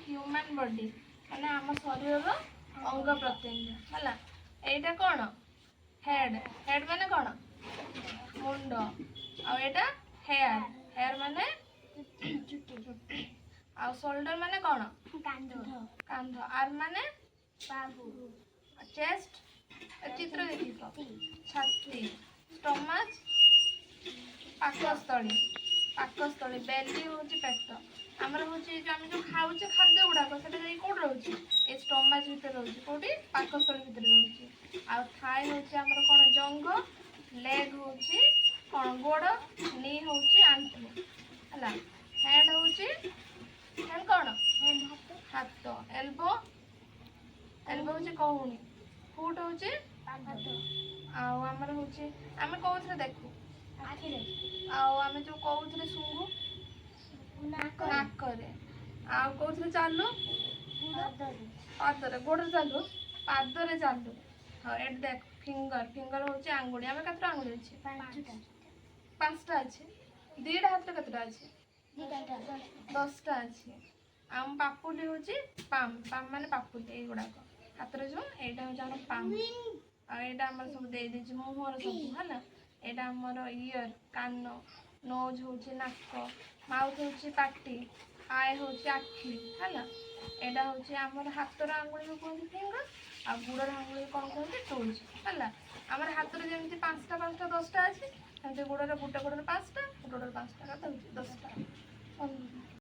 Human body माने आम शरीर अंग प्रत्यंग है। एटा कौन हेड हेड माने कौन मुंड आटा हेयर हेयर माने आ शोल्डर माने कौन कांध आर माने चेस्ट चित्र देखिए छाती स्टमच पाकस्थली पाकस्थली बेली हूँ पेट आमर हूँ जो आम जो खाऊे खाद्य गुड़ाक से कौट रोचे ये स्टमच भितर रोचे कौटी पाकस्थली भितर रोचे आ थाए हूँ आमर कौन जंग लेग हूँ कौन गोड़ नी हूँ आंठू है हेड हूँ हेड कौन हाथ एल्बो एल्बो हूँ कहूनी फुट हूँ आमर हूँ आम कौन देखू आम जो कौन शुंघु नाकरे कौन चालू पादरे गोड़ चालू पादरे चालू हाँ ये देख फिंगर फिंगर हूँ आंगुड़ी आम कतटा आंगुड़ी अच्छे पाँचटा अच्छे दीटा हाथ कतटा अच्छे 10टा अच्छे आम पापुली हूँ पाम पाम मान पापुली युड़ाक हाथ जो यहाँ हूँ पाम आईटा आम सब दे दीजिए मुहर सब है यहाँ आमर इयर कान नोज हूँ नाक माउथ हूँ पाटी आय हूँ आखि है यहाँ हूँ आमर हाथर आंगुड़ी को कहते फिंगर आ गुड़र आंगुड़ी कौन कहते टोज है आमर हाथ में जमी 5टा 5टा 10टा अच्छे सेमती गुड़र गोटे गोड़े 5टा गोटे 5टा 10टा